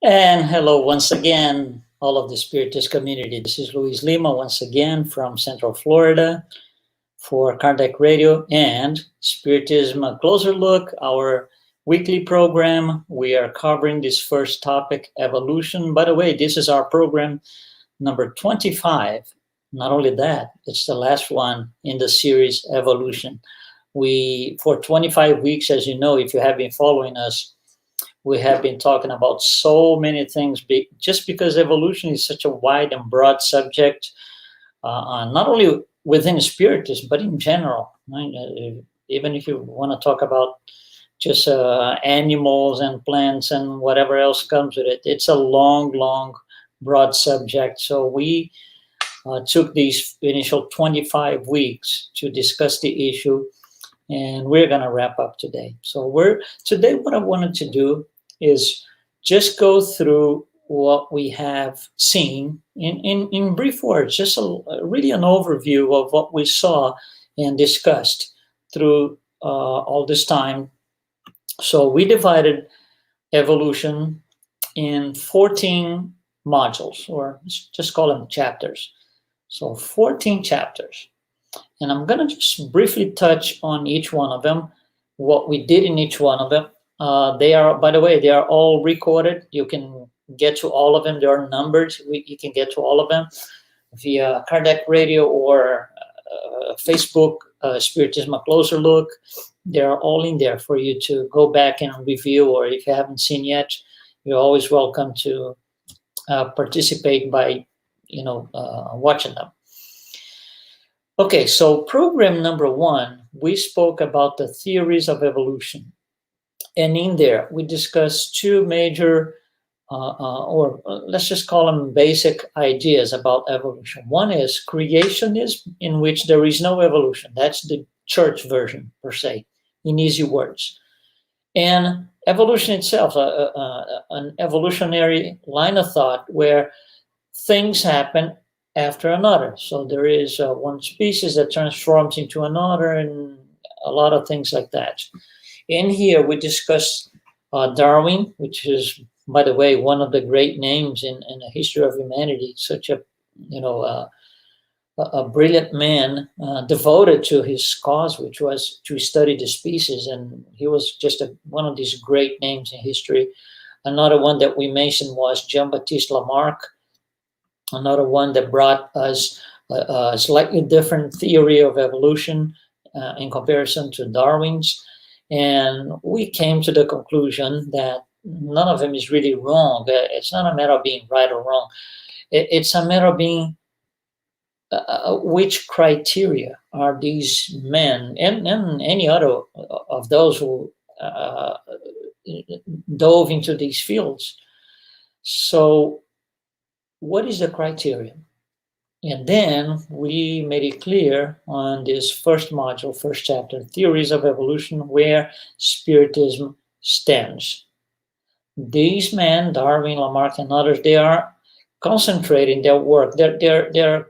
And hello once again, all of the Spiritist community. This is Luis Lima once again from Central Florida for Kardec Radio and Spiritism A Closer Look, our weekly program. We are covering this first topic, evolution. By the way, this is our program number 25. Not only that, it's the last one in the series, Evolution. For 25 weeks, as you know, if you have been following us, we have been talking about so many things just because evolution is such a wide and broad subject, not only within spiritism, but in general. Right? Even if you want to talk about just animals and plants and whatever else comes with it, it's a long, broad subject. So we took these initial 25 weeks to discuss the issue, and we're going to wrap up today. So today what I wanted to do is just go through what we have seen in brief words, just really an overview of what we saw and discussed through all this time. So we divided evolution in 14 modules, or just call them chapters. So 14 chapters. And I'm going to just briefly touch on each one of them, what we did in each one of them. They are, by the way, they are all recorded. You can get to all of them. They are numbered. You can get to all of them via Kardec Radio or Facebook, Spiritism A Closer Look. They are all in there for you to go back and review, or if you haven't seen yet, you're always welcome to participate by, watching them. Okay, so program number 1, we spoke about the theories of evolution. And in there, we discussed two major, or let's just call them basic ideas about evolution. One is creationism, in which there is no evolution. That's the church version, per se, in easy words. And evolution itself, an evolutionary line of thought where things happen after another. So there is one species that transforms into another, and a lot of things like that. In here, we discussed Darwin, which is, by the way, one of the great names in the history of humanity. Such a brilliant man, devoted to his cause, which was to study the species, and he was just one of these great names in history. Another one that we mentioned was Jean-Baptiste Lamarck. Another one that brought us a slightly different theory of evolution in comparison to Darwin's. And we came to the conclusion that none of them is really wrong. It's not a matter of being right or wrong. It's a matter of being which criteria are these men and any other of those who dove into these fields. So what is the criterion? And then we made it clear on this first module, first chapter, Theories of Evolution, where Spiritism stands. These men, Darwin, Lamarck, and others, they are concentrating their work. Their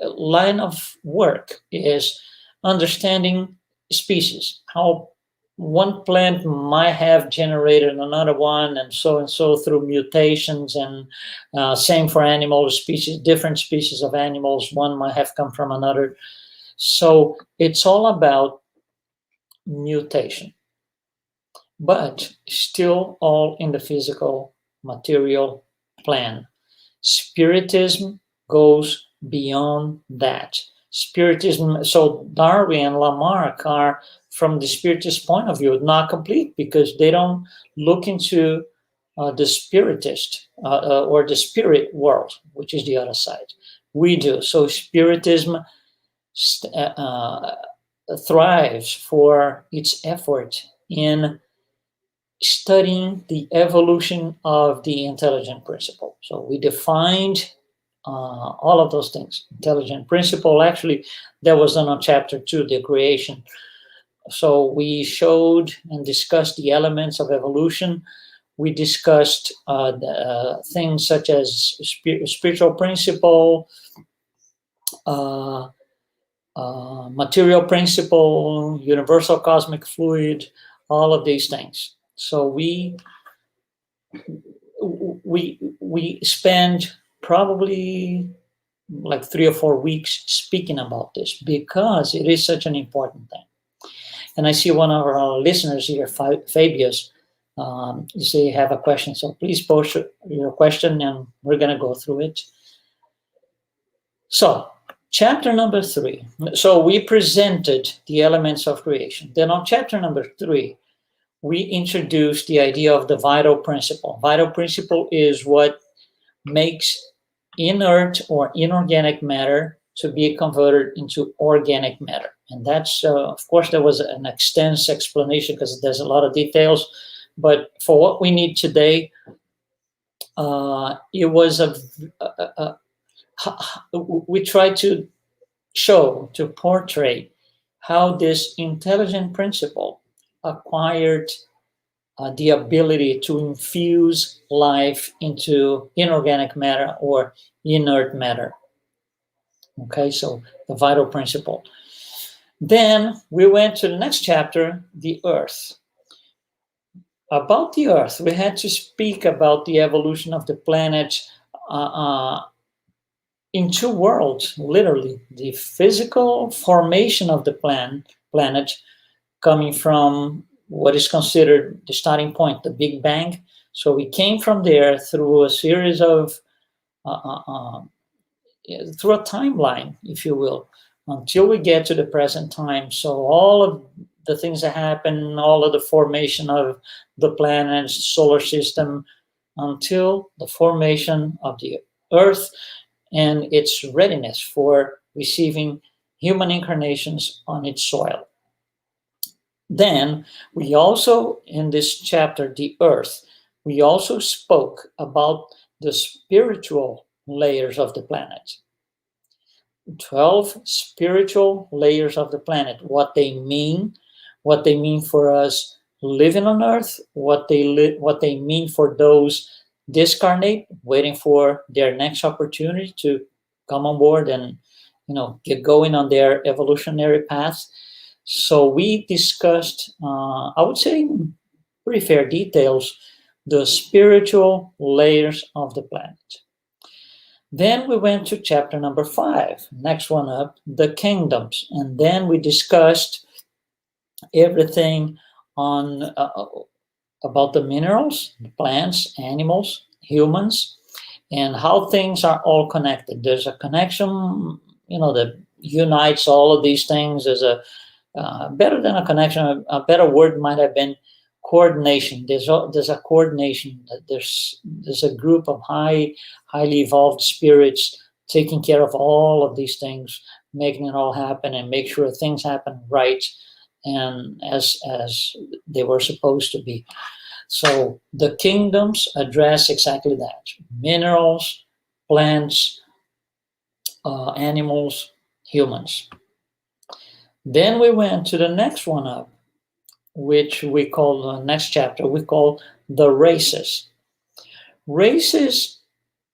line of work is understanding species, how one plant might have generated another one, and so through mutations, and same for animal species, different species of animals, one might have come from another. So it's all about mutation, but still all in the physical, material plan. Spiritism goes beyond that. Spiritism, so Darwin and Lamarck are, from the Spiritist point of view, not complete, because they don't look into the Spiritist or the spirit world, which is the other side. We do. So Spiritism thrives for its effort in studying the evolution of the intelligent principle. So we defined all of those things. Intelligent principle, actually, that was done on chapter 2, the creation. So we showed and discussed the elements of evolution. We discussed things such as spiritual principle, material principle, universal cosmic fluid, all of these things. So we spend probably like 3 or 4 weeks speaking about this because it is such an important thing. And I see one of our listeners here, Fabius, you say you have a question. So please post your question and we're going to go through it. So chapter number 3. So we presented the elements of creation. Then on chapter number 3, we introduced the idea of the vital principle. Vital principle is what makes inert or inorganic matter to be converted into organic matter. And that's, of course, there was an extensive explanation because there's a lot of details. But for what we need today, it was we tried to show, to portray how this intelligent principle acquired the ability to infuse life into inorganic matter or inert matter. Okay, so the vital principle. Then we went to the next chapter, the earth. About the earth, we had to speak about the evolution of the planet in 2 worlds, literally. The physical formation of the planet coming from what is considered the starting point, the Big Bang. So we came from there through a series of, through a timeline, if you will, until we get to the present time. So all of the things that happen, all of the formation of the planets, solar system, until the formation of the Earth and its readiness for receiving human incarnations on its soil. Then we also, in this chapter, the earth, we also spoke about the spiritual layers of the planet. 12 spiritual layers of the planet, what they mean for us living on earth, what they mean for those discarnate, waiting for their next opportunity to come on board and get going on their evolutionary path. So we discussed, I would say in pretty fair details, the spiritual layers of the planet. Then we went to chapter number 5, next one up, the kingdoms. And then we discussed everything on about the minerals, plants, animals, humans, and how things are all connected. There's a connection, that unites all of these things. There's a better than a connection, a better word might have been coordination. There's a coordination. There's a group of highly evolved spirits taking care of all of these things, making it all happen and make sure things happen right and as they were supposed to be. So the kingdoms address exactly that: minerals, plants, animals, humans. Then we went to the next one up, which we call the next chapter, we call the races. Races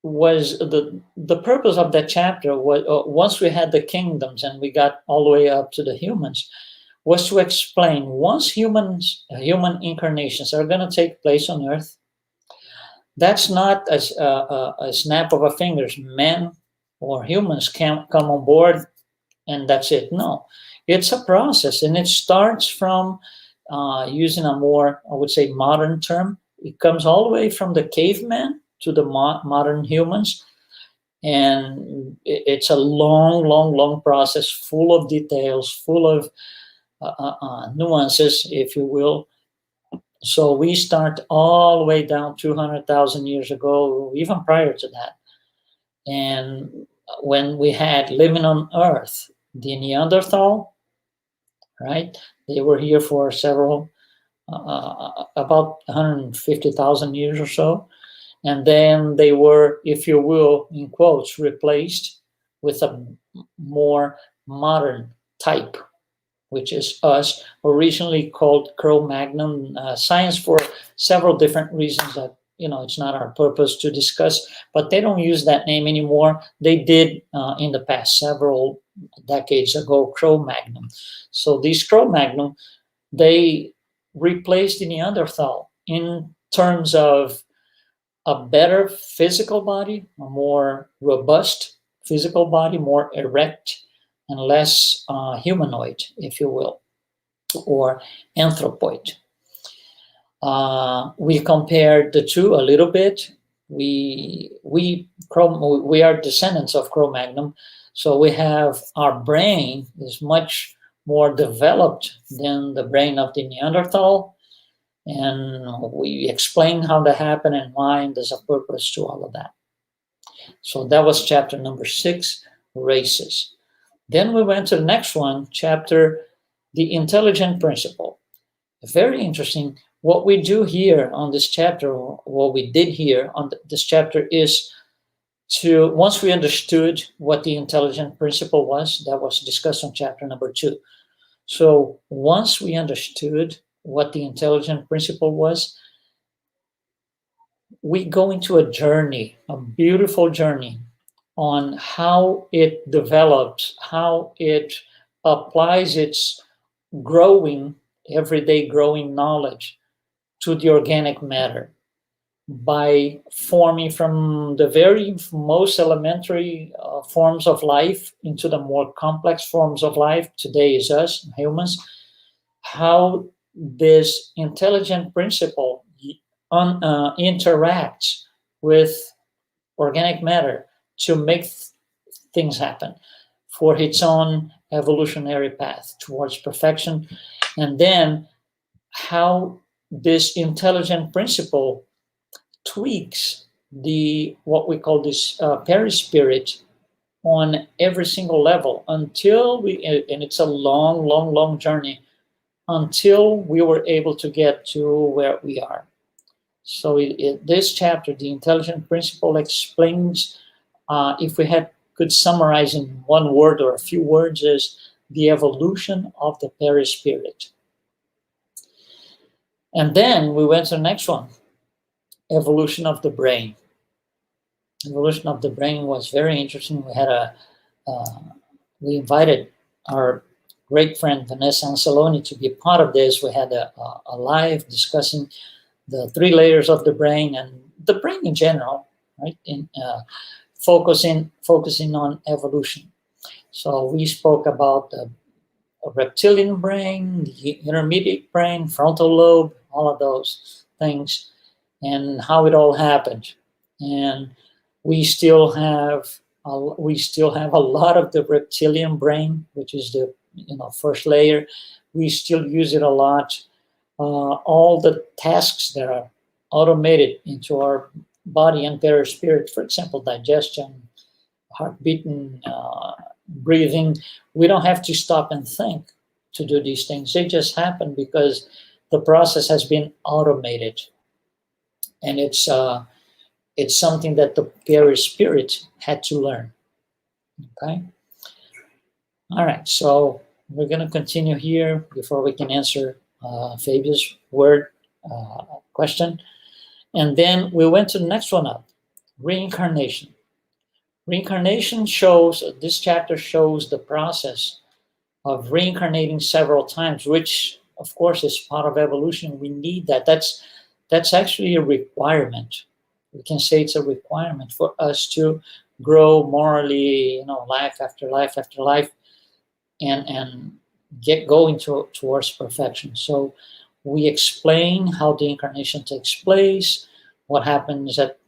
was the purpose of that chapter was, once we had the kingdoms and we got all the way up to the humans, was to explain once human incarnations are going to take place on earth, that's not a snap of a fingers. Men or humans can't come on board and that's it. No, it's a process, and it starts from using a more, I would say, modern term. It comes all the way from the caveman to the modern humans, and it's a long process, full of details, full of nuances, if you will. So we start all the way down 200,000 years ago, even prior to that. And when we had living on Earth, the Neanderthal, right? They were here for several, about 150,000 years or so. And then they were, if you will, in quotes, replaced with a more modern type, which is us, originally called Cro-Magnon. Science, for several different reasons that, it's not our purpose to discuss, but they don't use that name anymore. They did in the past, several decades ago, Cro-Magnon. So these Cro-Magnon, they replaced the Neanderthal in terms of a better physical body, a more robust physical body, more erect and less humanoid, if you will, or anthropoid. We compared the two a little bit. We are descendants of Cro-Magnon, so we have our brain is much more developed than the brain of the Neanderthal, and we explain how that happened and why, and there's a purpose to all of that. So that was chapter number 6, races. Then we went to the next one, chapter, the intelligent principle. Very interesting. What we do here on this chapter, what we did here on this chapter is to, once we understood what the intelligent principle was, that was discussed on chapter number 2. So once we understood what the intelligent principle was, we go into a journey, a beautiful journey on how it develops, how it applies its growing, everyday growing knowledge to the organic matter by forming from the very most elementary forms of life into the more complex forms of life. Today is us, humans. How this intelligent principle interacts with organic matter to make things happen for its own evolutionary path towards perfection. And then how this intelligent principle tweaks the what we call this perispirit on every single level until we, and it's a long journey, until we were able to get to where we are. So this chapter, the intelligent principle, explains, if we could summarize in one word or a few words, is the evolution of the perispirit. And then we went to the next one, evolution of the brain. Evolution of the brain was very interesting. We had we invited our great friend Vanessa Anceloni to be a part of this. We had a live discussing the 3 layers of the brain and the brain in general, right? In focusing on evolution. So we spoke about the reptilian brain, the intermediate brain, frontal lobe, all of those things, and how it all happened. And we still have a lot of the reptilian brain, which is the first layer. We still use it a lot. All the tasks that are automated into our body and perispirit, for example, digestion, heartbeating, breathing, we don't have to stop and think to do these things. They just happen because the process has been automated. And it's something that the perispirit had to learn. Okay? All right, so we're going to continue here before we can answer Fabio's question. And then we went to the next one up, reincarnation. Reincarnation shows, this chapter shows the process of reincarnating several times, which of course is part of evolution. We need that. That's actually a requirement. We can say it's a requirement for us to grow morally, life after life after life, and get going towards perfection. So we explain how the incarnation takes place, what happens at,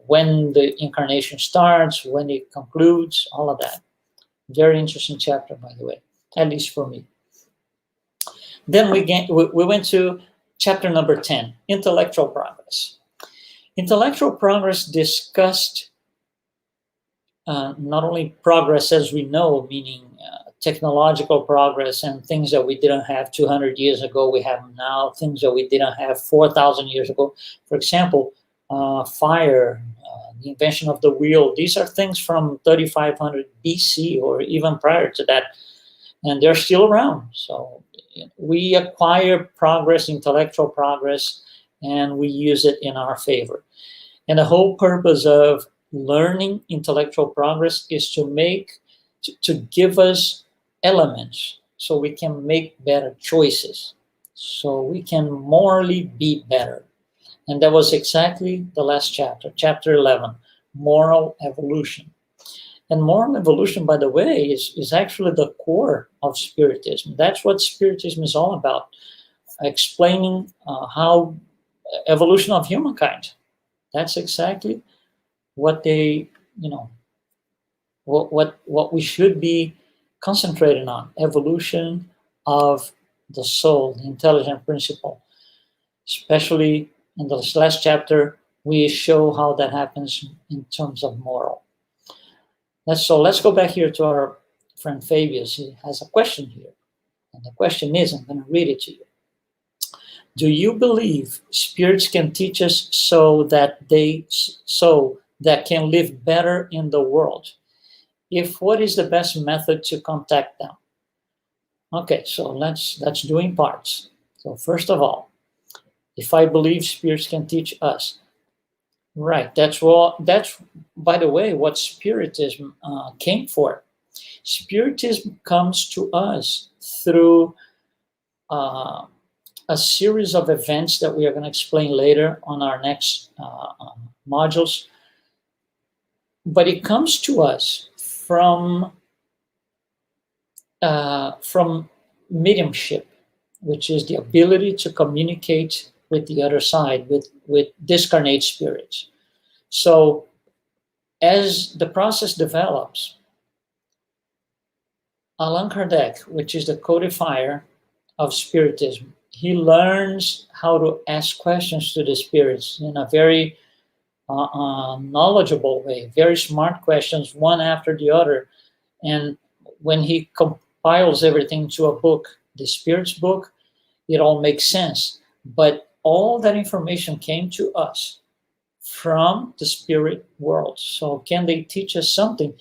when the incarnation starts, when it concludes, all of that. Very interesting chapter, by the way, at least for me. Then we went to chapter number 10, intellectual progress. Intellectual progress discussed not only progress as we know, meaning technological progress and things that we didn't have 200 years ago, we have now, things that we didn't have 4,000 years ago. For example, fire, the invention of the wheel, these are things from 3500 BC or even prior to that, and they're still around. So we acquire progress, intellectual progress, and we use it in our favor. And the whole purpose of learning intellectual progress is to give us elements so we can make better choices, so we can morally be better. And that was exactly the last chapter, chapter 11, moral evolution. And moral evolution, by the way, is actually the core of Spiritism. That's what Spiritism is all about, explaining how evolution of humankind. That's exactly what they, what we should be concentrating on, evolution of the soul, the intelligent principle. Especially in the last chapter, we show how that happens in terms of moral. Let's go back here to our friend Fabius. He has a question here. And the question is, I'm going to read it to you. Do you believe spirits can teach us so that can live better in the world? If what is the best method to contact them? Okay, so let's do in parts. So first of all, if I believe spirits can teach us, right? That's by the way what Spiritism came for. Spiritism comes to us through a series of events that we are going to explain later on our next modules. But it comes to us from mediumship, which is the ability to communicate with the other side, with discarnate spirits. So as the process develops, Allan Kardec, which is the codifier of Spiritism, he learns how to ask questions to the spirits in a very knowledgeable way, very smart questions, one after the other. And when he compiles everything to a book, the Spirit's book, it all makes sense. But all that information came to us from the spirit world. So can they teach us something?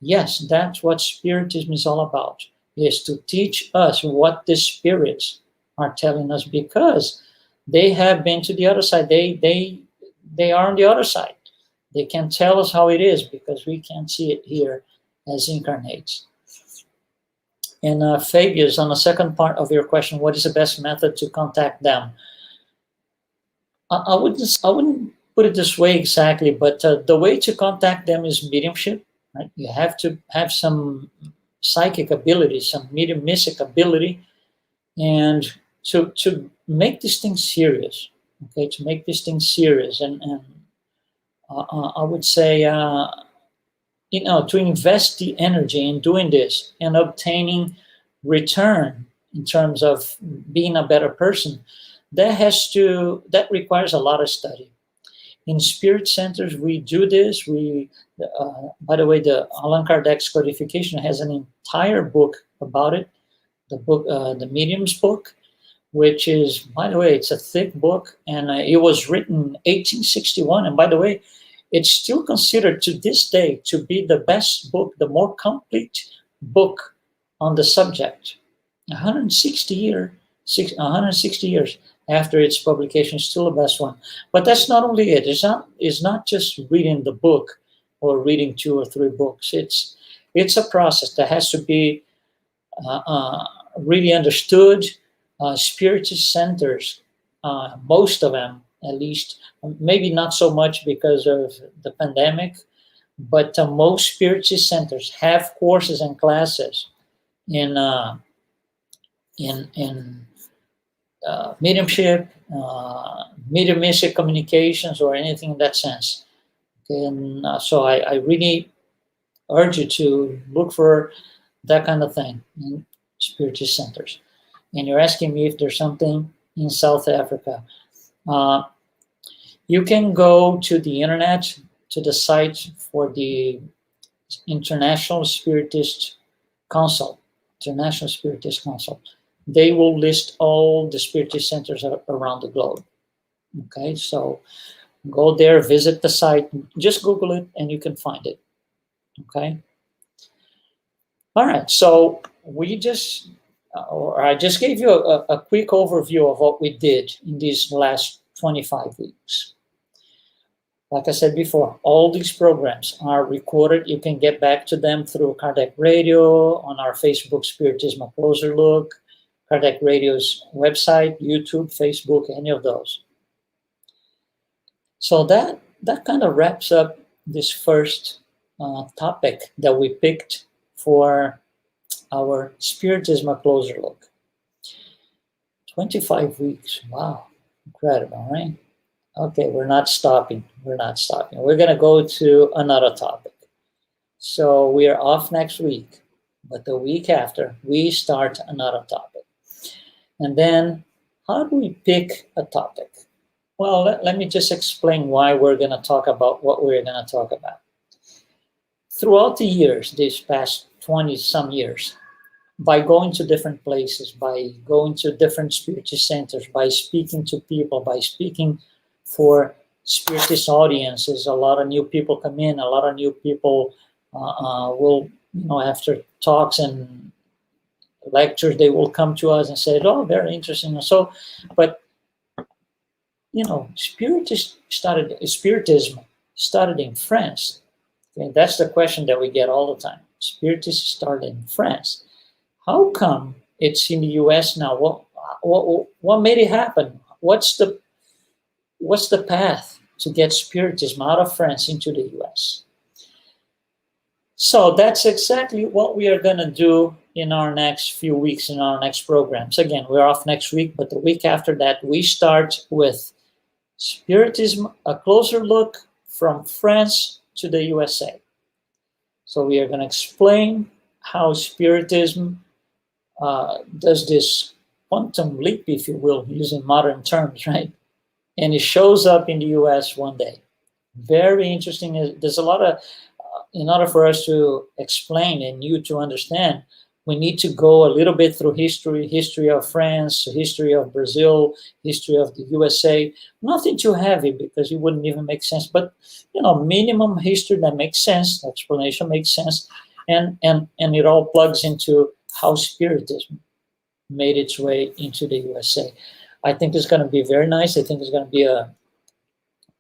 Yes, that's what Spiritism is all about, is to teach us what the spirits are telling us, because they have been to the other side. They are on the other side. They can tell us how it is because we can't see it here as incarnates. And Fabius, on the second part of your question, what is the best method to contact them? I wouldn't put it this way exactly, but the way to contact them is mediumship. Right? You have to have some psychic ability, some mediumistic ability, and to make this thing serious. Okay, to make this thing serious, and I would say, to invest the energy in doing this and obtaining return in terms of being a better person. That requires a lot of study. In spirit centers, we do this. By the way, the Allan Kardec's Codification has an entire book about it. The book, the Medium's book, which is, by the way, it's a thick book, and it was written in 1861. And by the way, it's still considered to this day to be the best book, the more complete book on the subject. 160 years after its publication, still the best one. But that's not only it. It's not just reading the book or reading 2 or 3 books. It's a process that has to be really understood. Spiritist centers, most of them at least, maybe not so much because of the pandemic, but most Spiritist centers have courses and classes in mediumship, mediumistic communications, or anything in that sense. Okay, and so I really urge you to look for that kind of thing in Spiritist centers. And you're asking me if there's something in South Africa. You can go to the internet, to the site for the International Spiritist Council. International Spiritist Council. They will list all the Spiritist centers around the globe. Okay, so go there, visit the site, just Google it, and you can find it. Okay. All right, so I just gave you a quick overview of what we did in these last 25 weeks. Like I said before, all these programs are recorded. You can get back to them through Kardec Radio, on our Facebook, Spiritism, A Closer Look, Kardec Radio's website, YouTube, Facebook, any of those. So that kind of wraps up this first topic that we picked for our Spiritism A Closer Look. 25 weeks. Wow. Incredible, right? Okay, we're not stopping. We're not stopping. We're going to go to another topic. So we are off next week, but the week after, we start another topic. And then, how do we pick a topic? Well, let me just explain why we're going to talk about what we're going to talk about. Throughout the years, these past 20-some years, by going to different places, by going to different spiritist centers, by speaking to people, by speaking for spiritist audiences, a lot of new people come in, a lot of new people will, after talks and lectures, they will come to us and say, oh, very interesting. So, but, Spiritism started in France. Okay, that's the question that we get all the time. Spiritism started in France. How come it's in the U.S. now? What made it happen? What's the path to get Spiritism out of France into the U.S.? So that's exactly what we are going to do in our next few weeks, in our next programs. Again, we're off next week, but the week after that, we start with Spiritism, A Closer Look from France to the USA. So we are going to explain how Spiritism does this quantum leap, if you will, using modern terms, right? And it shows up in the US one day. Very interesting. There's a lot of, in order for us to explain and you to understand, we need to go a little bit through history of France, history of Brazil, history of the USA. Nothing too heavy because it wouldn't even make sense, but minimum history that makes sense, the explanation makes sense, and it all plugs into how Spiritism made its way into the USA. I think it's going to be very nice. I think it's going to be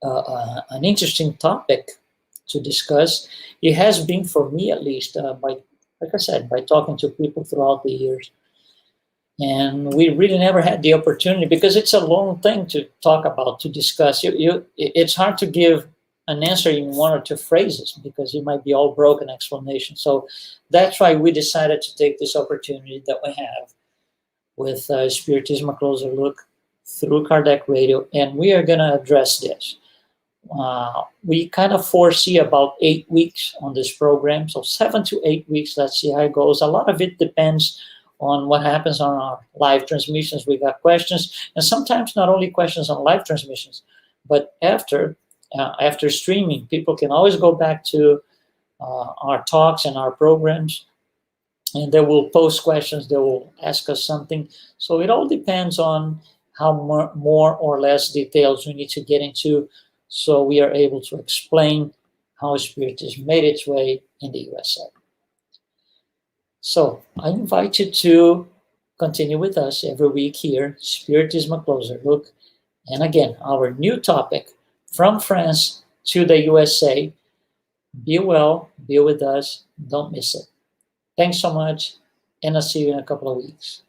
an interesting topic to discuss. It has been for me, at least, like I said, by talking to people throughout the years. And we really never had the opportunity because it's a long thing to talk about, to discuss. It's hard to give an answer in one or two phrases because it might be all broken explanation. So that's why we decided to take this opportunity that we have with Spiritism A Closer Look through Kardec Radio, and we are going to address this. We kind of foresee about 8 weeks on this program, so 7 to 8 weeks. Let's see how it goes. A lot of it depends on what happens on our live transmissions. We got questions, and sometimes not only questions on live transmissions, but after streaming, people can always go back to our talks and our programs, and they will post questions. They will ask us something. So it all depends on how more or less details we need to get into, so we are able to explain how Spiritism made its way in the USA. So I invite you to continue with us every week here, Spiritism A Closer Look. And again, our new topic, from France to the USA. Be well, be with us, don't miss it. Thanks so much, and I'll see you in a couple of weeks.